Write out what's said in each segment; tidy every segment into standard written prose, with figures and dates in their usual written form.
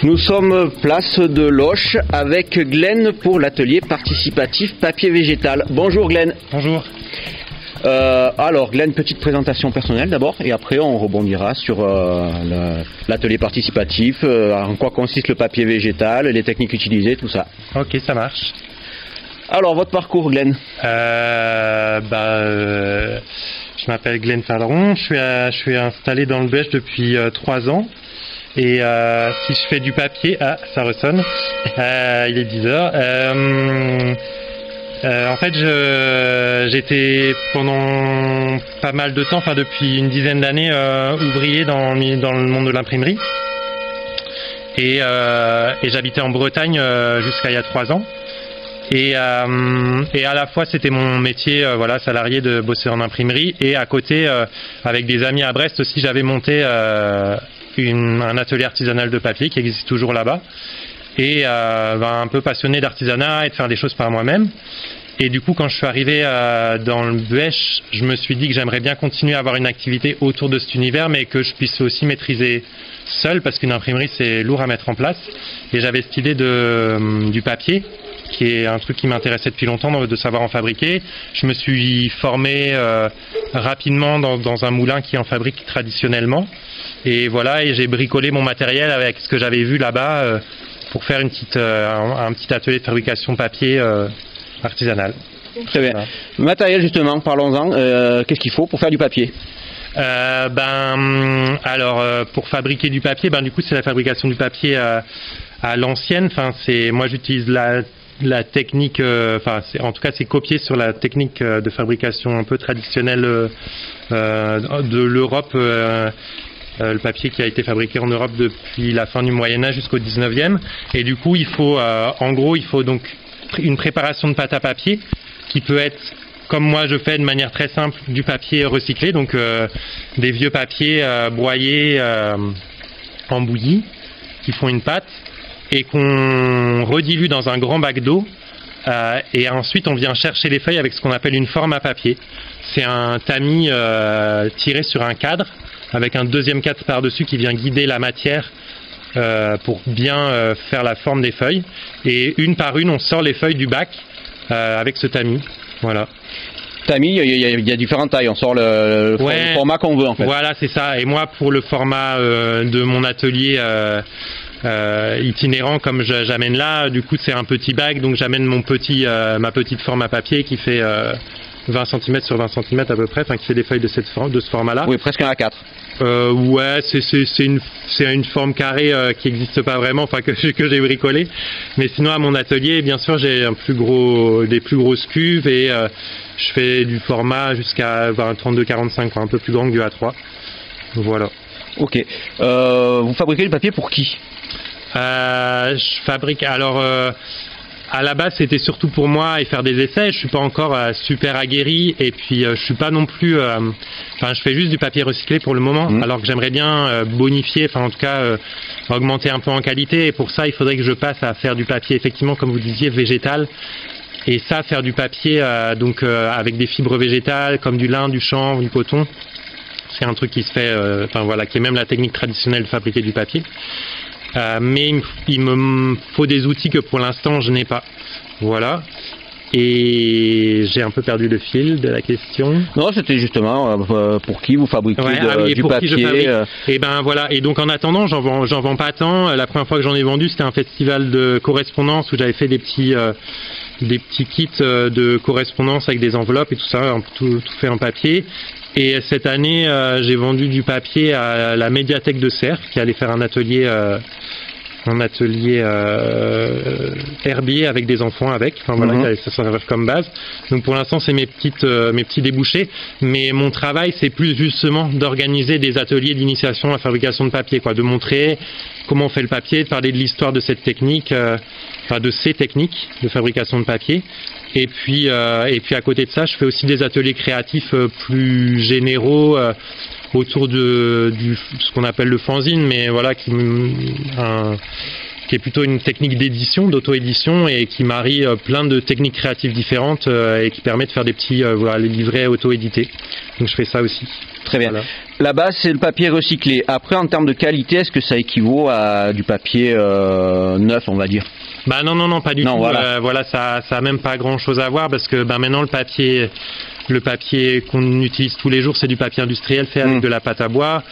Nous sommes place de Loches avec Glenn pour l'atelier participatif papier végétal. Bonjour Glenn. Bonjour. Alors Glenn, petite présentation personnelle d'abord et après on rebondira sur l'atelier participatif, en quoi consiste le papier végétal, les techniques utilisées, tout ça. Ok, ça marche. Alors votre parcours Glenn. Je m'appelle Glenn Faleron, je suis installé dans le Bèche depuis 3 ans. Et si je fais du papier, ça ressonne, il est 10h. En fait, j'étais pendant pas mal de temps, enfin depuis une dizaine d'années, ouvrier dans le monde de l'imprimerie. Et j'habitais en Bretagne jusqu'à il y a 3 ans. Et à la fois c'était mon métier salarié de bosser en imprimerie, et à côté avec des amis à Brest aussi j'avais monté un atelier artisanal de papier qui existe toujours là-bas, et un peu passionné d'artisanat et de faire des choses par moi-même. Et du coup, quand je suis arrivé dans le Bèche, je me suis dit que j'aimerais bien continuer à avoir une activité autour de cet univers, mais que je puisse aussi maîtriser seul, parce qu'une imprimerie c'est lourd à mettre en place. Et j'avais cette idée du papier, qui est un truc qui m'intéressait depuis longtemps, de savoir en fabriquer. Je me suis formé rapidement dans un moulin qui en fabrique traditionnellement. Et voilà, et j'ai bricolé mon matériel avec ce que j'avais vu là-bas pour faire un petit atelier de fabrication papier artisanal. Très bien. Le matériel justement, parlons-en. Qu'est-ce qu'il faut pour faire du papier? Pour fabriquer du papier, du coup c'est la fabrication du papier à l'ancienne. Enfin, moi j'utilise la technique, en tout cas c'est copié sur la technique de fabrication un peu traditionnelle de l'Europe. Le papier qui a été fabriqué en Europe depuis la fin du Moyen-Âge jusqu'au 19e. Et du coup, il faut donc une préparation de pâte à papier qui peut être, comme moi je fais de manière très simple, du papier recyclé, donc des vieux papiers broyés en bouillie, qui font une pâte et qu'on redilue dans un grand bac d'eau. Et ensuite, on vient chercher les feuilles avec ce qu'on appelle une forme à papier. C'est un tamis tiré sur un cadre, avec un deuxième cadre par-dessus qui vient guider la matière pour bien faire la forme des feuilles. Et une par une, on sort les feuilles du bac avec ce tamis. Voilà. Tamis, il y a différentes tailles, on sort le format qu'on veut en fait. Voilà, c'est ça. Et moi, pour le format de mon atelier itinérant, comme j'amène là, du coup c'est un petit bac, donc j'amène ma petite forme à papier qui fait 20 cm sur 20 cm à peu près, qui fait des feuilles de ce format-là. Oui, presque un A4. C'est une forme carrée qui n'existe pas vraiment, que j'ai bricolé. Mais sinon à mon atelier, bien sûr, j'ai des plus grosses cuves, et je fais du format jusqu'à 32-45, un peu plus grand que du A3. Voilà. Ok. Vous fabriquez le papier pour qui? Je fabrique. Alors, à la base, c'était surtout pour moi et faire des essais. Je suis pas encore super aguerri, et puis je suis pas non plus. Je fais juste du papier recyclé pour le moment, alors que j'aimerais bien bonifier, en tout cas augmenter un peu en qualité. Et pour ça, il faudrait que je passe à faire du papier, effectivement, comme vous disiez, végétal. Et ça, faire du papier avec des fibres végétales, comme du lin, du chanvre, du coton. C'est un truc qui se fait, qui est même la technique traditionnelle de fabriquer du papier. Mais il me faut des outils que pour l'instant je n'ai pas. Voilà. Et j'ai un peu perdu le fil de la question. Non, c'était justement pour qui vous fabriquez du papier. Et voilà. Et donc en attendant, j'en vends pas tant. La première fois que j'en ai vendu, c'était un festival de correspondance où j'avais fait des petits kits de correspondance avec des enveloppes et tout ça, tout fait en papier. Et cette année, j'ai vendu du papier à la médiathèque de Cerf, qui allait faire un atelier herbier avec des enfants ça servait comme base. Donc pour l'instant, c'est mes petits débouchés. Mais mon travail, c'est plus justement d'organiser des ateliers d'initiation à la fabrication de papier, de montrer comment on fait le papier, de parler de l'histoire de cette technique, de ces techniques de fabrication de papier. Et puis à côté de ça, je fais aussi des ateliers créatifs plus généraux autour de ce qu'on appelle le fanzine, mais qui est plutôt une technique d'édition, d'auto-édition, et qui marie plein de techniques créatives différentes et qui permet de faire des petits livrets auto-édités. Donc je fais ça aussi. Très bien. La base, c'est le papier recyclé. Après, en termes de qualité, est-ce que ça équivaut à du papier neuf, on va dire? Bah non, pas du tout. Voilà, ça a même pas grand-chose à voir parce que maintenant le papier qu'on utilise tous les jours, c'est du papier industriel fait avec de la pâte à bois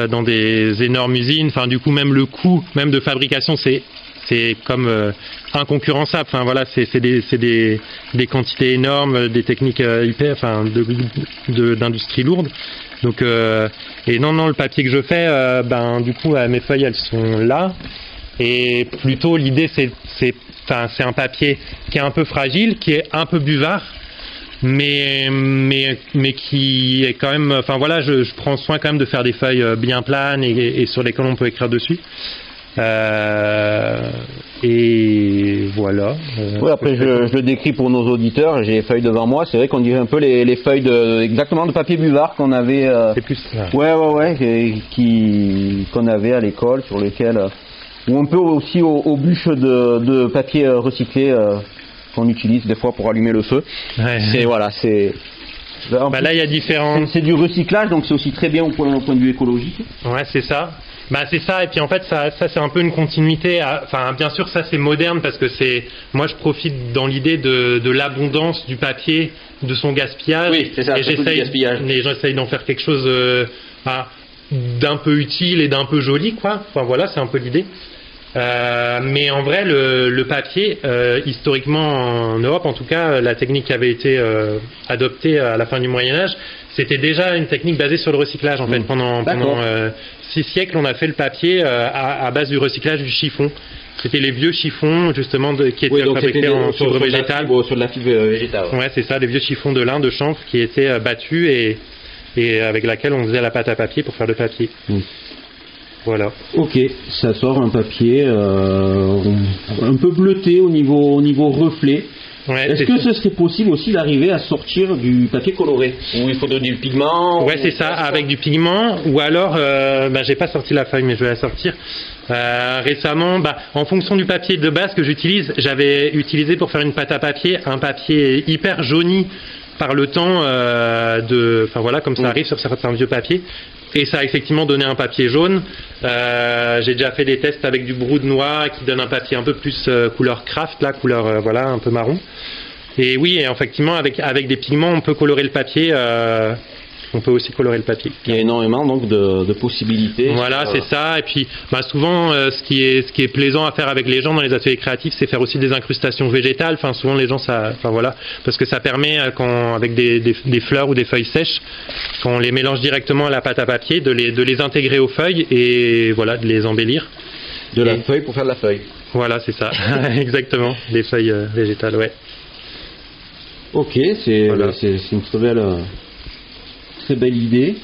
dans des énormes usines. Enfin, du coup, même le coût, même de fabrication, c'est comme inconcurrençable. Enfin voilà, c'est des quantités énormes, des techniques d'industrie lourde. Donc et non, le papier que je fais, du coup, mes feuilles, elles sont là. Et plutôt l'idée, c'est un papier qui est un peu fragile, qui est un peu buvard, mais qui est quand même. Enfin voilà, je prends soin quand même de faire des feuilles bien planes et sur lesquelles on peut écrire dessus. Et voilà. Oui, après je le décris pour nos auditeurs, j'ai les feuilles devant moi, c'est vrai qu'on dirait un peu les feuilles exactement de papier buvard qu'on avait c'est plus ça. Qu'on avait à l'école, sur lesquelles ou un peu aussi aux bûches de papier recyclé qu'on utilise des fois pour allumer le feu. Ouais. Là il y a différents. C'est du recyclage, donc c'est aussi très bien au point de vue écologique. Ouais, c'est ça. C'est ça, et puis en fait ça c'est un peu une continuité. Enfin bien sûr ça c'est moderne parce que moi je profite dans l'idée de l'abondance du papier, de son gaspillage. Oui, c'est ça, et j'essaye d'en faire quelque chose d'un peu utile et d'un peu joli, quoi. Enfin voilà, c'est un peu l'idée. Mais en vrai le papier, historiquement en Europe en tout cas, la technique qui avait été adoptée à la fin du Moyen-Âge, c'était déjà une technique basée sur le recyclage en fait. Pendant 6 siècles, on a fait le papier à base du recyclage du chiffon. C'était les vieux chiffons justement qui étaient fabriqués en fibre végétale. Sur de la fibre végétale. Ouais, c'est ça, les vieux chiffons de lin, de chanvre qui étaient battus et avec laquelle on faisait la pâte à papier pour faire le papier. Voilà. Ok, ça sort un papier un peu bleuté au niveau reflet. Ouais, est-ce que ce serait possible aussi d'arriver à sortir du papier coloré? Ou il faut donner du pigment? Ouais, c'est ça, avec du pigment. Ou alors, j'ai pas sorti la feuille, mais je vais la sortir. Récemment, en fonction du papier de base que j'utilise, j'avais utilisé pour faire une pâte à papier un papier hyper jauni par le temps enfin voilà, comme ça arrive sur certains vieux papiers. Et ça a effectivement donné un papier jaune. J'ai déjà fait des tests avec du brou de noix qui donne un papier un peu plus couleur craft, là, couleur un peu marron. Et oui, et effectivement, avec des pigments, on peut colorer le papier. On peut aussi colorer le papier. Il y a énormément donc de possibilités. Voilà, c'est ça. Et puis, souvent, ce qui est plaisant à faire avec les gens dans les ateliers créatifs, c'est faire aussi des incrustations végétales. Enfin, souvent les gens, parce que ça permet avec des fleurs ou des feuilles sèches, quand on les mélange directement à la pâte à papier, de les intégrer aux feuilles et voilà, de les embellir. De la feuille pour faire de la feuille. Voilà, c'est ça. Exactement, des feuilles végétales, ouais. Ok, c'est une très belle idée.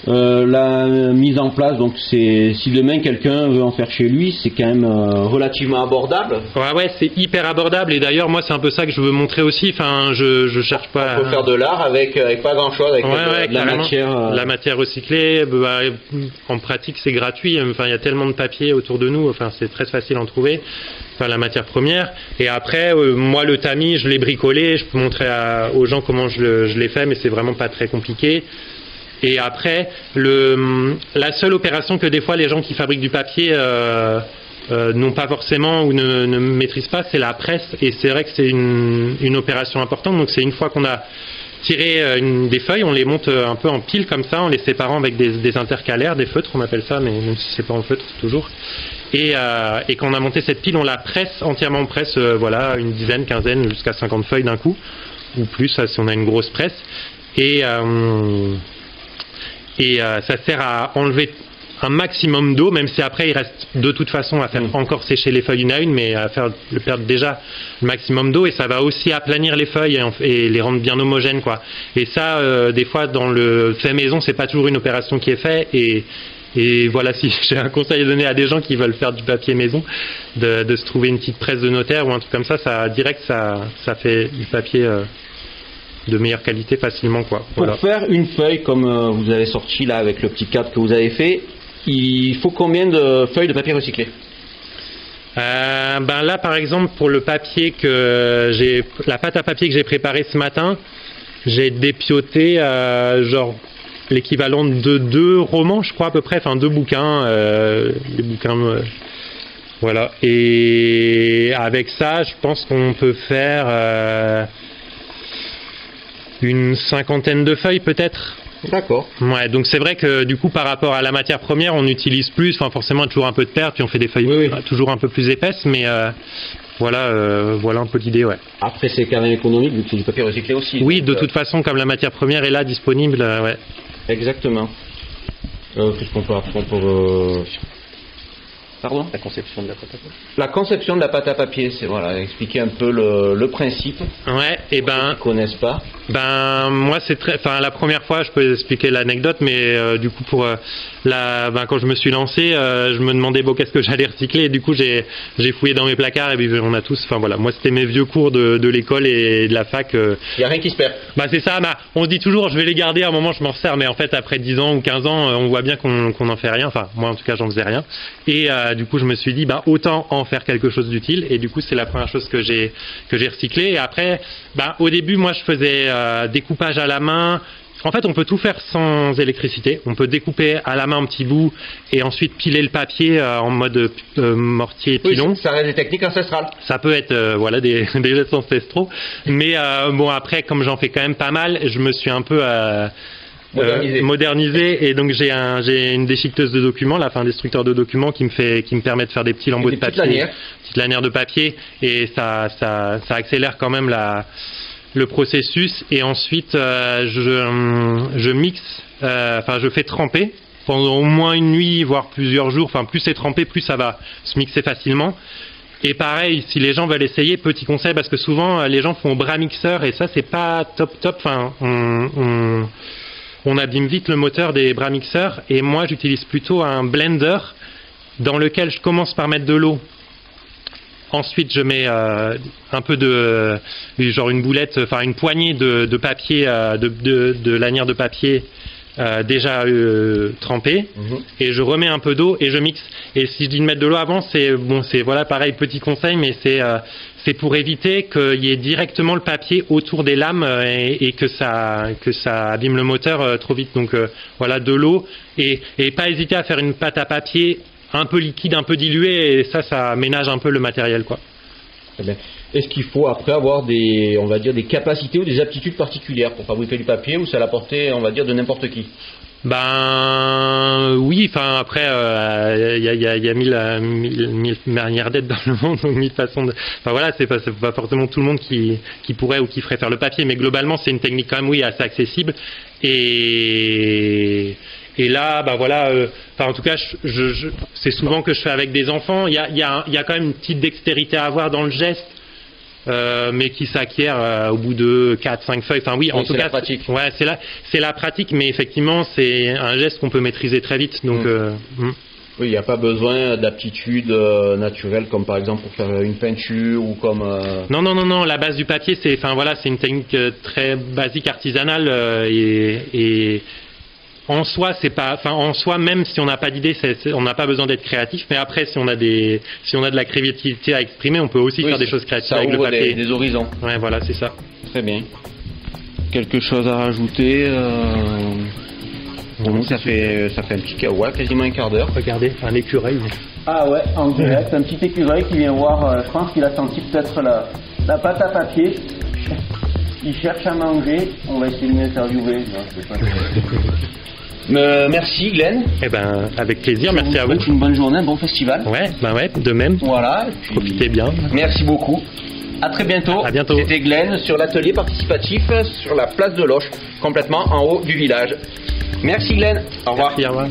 La mise en place, donc si demain quelqu'un veut en faire chez lui, c'est quand même relativement abordable. Ouais, c'est hyper abordable et d'ailleurs moi c'est un peu ça que je veux montrer aussi. Enfin, je cherche pas. On peut faire de l'art avec pas grand chose, avec la matière recyclée. En pratique c'est gratuit. Enfin, il y a tellement de papier autour de nous. Enfin, c'est très facile à en trouver. Enfin, la matière première. Et après, moi le tamis, je l'ai bricolé. Je peux montrer aux gens comment je l'ai fait, mais c'est vraiment pas très compliqué. Et après, la seule opération que des fois les gens qui fabriquent du papier n'ont pas forcément ou ne maîtrisent pas, c'est la presse. Et c'est vrai que c'est une opération importante. Donc c'est une fois qu'on a tiré des feuilles, on les monte un peu en pile comme ça, en les séparant avec des intercalaires, des feutres, on appelle ça, mais même si c'est pas en feutre toujours. Et quand on a monté cette pile, on la presse entièrement, on presse une dizaine, quinzaine, jusqu'à 50 feuilles d'un coup, ou plus si on a une grosse presse. Et ça sert à enlever un maximum d'eau, même si après il reste de toute façon à faire encore sécher les feuilles une à une, mais à perdre déjà le maximum d'eau, et ça va aussi aplanir les feuilles et les rendre bien homogènes, quoi. Et ça, des fois dans le fait maison, c'est pas toujours une opération qui est faite, et voilà, si j'ai un conseil à donner à des gens qui veulent faire du papier maison, de se trouver une petite presse de notaire ou un truc comme ça, ça fait du papier de meilleure qualité facilement, quoi. Pour faire une feuille comme vous avez sorti là avec le petit cadre que vous avez fait, il faut combien de feuilles de papier recyclé? Là par exemple pour le papier la pâte à papier que j'ai préparée ce matin, j'ai dépioté l'équivalent de 2 romans, je crois à peu près, enfin 2 bouquins, des bouquins, voilà. Et avec ça, je pense qu'on peut faire une 50aine de feuilles peut-être. D'accord. Ouais, donc c'est vrai que du coup par rapport à la matière première, on utilise plus, enfin forcément toujours un peu de perles, puis on fait des feuilles toujours un peu plus épaisses, mais voilà un peu l'idée, ouais. Après c'est quand même économique vu que c'est du papier recyclé aussi. Oui, de toute façon, comme la matière première est là disponible, ouais. Exactement. Qu'est-ce qu'on peut apprendre pour Pardon ? La conception de la pâte à papier. La conception de la pâte à papier, c'est voilà, expliquer un peu le principe. Ouais, et Ils connaissent pas. Ben moi c'est très, enfin la première fois je peux expliquer l'anecdote, mais du coup pour quand je me suis lancé, je me demandais bon qu'est-ce que j'allais recycler, et du coup j'ai fouillé dans mes placards et puis on a tous, enfin voilà, moi c'était mes vieux cours de l'école et de la fac. Il y a rien qui se perd. Bah c'est ça, on se dit toujours je vais les garder, à un moment je m'en sers, mais en fait après 10 ans ou 15 ans on voit bien qu'on n'en fait rien, enfin moi en tout cas j'en faisais rien, et du coup je me suis dit autant en faire quelque chose d'utile, et du coup c'est la première chose que j'ai recyclé. Et après au début moi je faisais découpage à la main. En fait, on peut tout faire sans électricité. On peut découper à la main un petit bout et ensuite piler le papier en mode mortier pilon. Oui, ça reste des techniques ancestrales. Ça peut être des gestes ancestraux. Mais bon, après, comme j'en fais quand même pas mal, je me suis un peu modernisé, et donc j'ai une déchiqueteuse de documents, un destructeur de documents qui me permet de faire des petits lambeaux de papier, petites lanières de papier, et ça accélère quand même le processus. Et ensuite je mixe, je fais tremper pendant au moins une nuit, voire plusieurs jours. Enfin, plus c'est trempé, plus ça va se mixer facilement. Et pareil, si les gens veulent essayer, petit conseil, parce que souvent les gens font au bras mixeur, et ça c'est pas top. Enfin, on abîme vite le moteur des bras mixeurs, et moi j'utilise plutôt un blender dans lequel je commence par mettre de l'eau. Ensuite, je mets un peu une boulette, une poignée de papier, de lanières de papier déjà trempées, et je remets un peu d'eau et je mixe. Et si je dis de mettre de l'eau avant, c'est pareil, petit conseil, mais c'est pour éviter qu'il y ait directement le papier autour des lames et que ça abîme le moteur trop vite. Donc de l'eau, et pas hésiter à faire une pâte à papier un peu liquide, un peu dilué, et ça ménage un peu le matériel, quoi. Très bien. Est-ce qu'il faut après avoir des capacités ou des aptitudes particulières pour fabriquer du papier, ou c'est à la portée, de n'importe qui? Oui, après il y a mille manières d'être dans le monde, donc 1000 façons de. C'est pas forcément tout le monde qui pourrait ou qui ferait faire le papier, mais globalement c'est une technique quand même assez accessible. Et là, en tout cas, c'est souvent que je fais avec des enfants. Il y a quand même une petite dextérité à avoir dans le geste, mais qui s'acquiert au bout de 4-5 feuilles. Enfin oui, en tout cas, pratique. Ouais, c'est la pratique, mais effectivement, c'est un geste qu'on peut maîtriser très vite. Donc, oui, il n'y a pas besoin d'aptitude naturelle, comme par exemple pour faire une peinture ou comme. Non. La base du papier, c'est une technique très basique, artisanale, et en soi, même si on n'a pas d'idée, on n'a pas besoin d'être créatif. Mais après, si on a de la créativité à exprimer, on peut aussi faire des choses créatives avec le papier. Des horizons. Ouais, voilà, c'est ça. Très bien. Quelque chose à rajouter ça fait un petit quasiment un quart d'heure. Regardez, un écureuil. Ah ouais, en direct, un petit écureuil qui vient voir. Je pense qu'il a senti peut-être la pâte à papier. Il cherche à manger. On va essayer de l'interviewer. Non, je sais pas. Merci Glenn. Avec plaisir, merci à vous. Une bonne journée, un bon festival. Ouais, de même. Voilà. Profitez bien. Merci beaucoup. À très bientôt. À bientôt. C'était Glenn sur l'atelier participatif sur la place de Loches, complètement en haut du village. Merci Glenn. Au revoir. Merci, au revoir.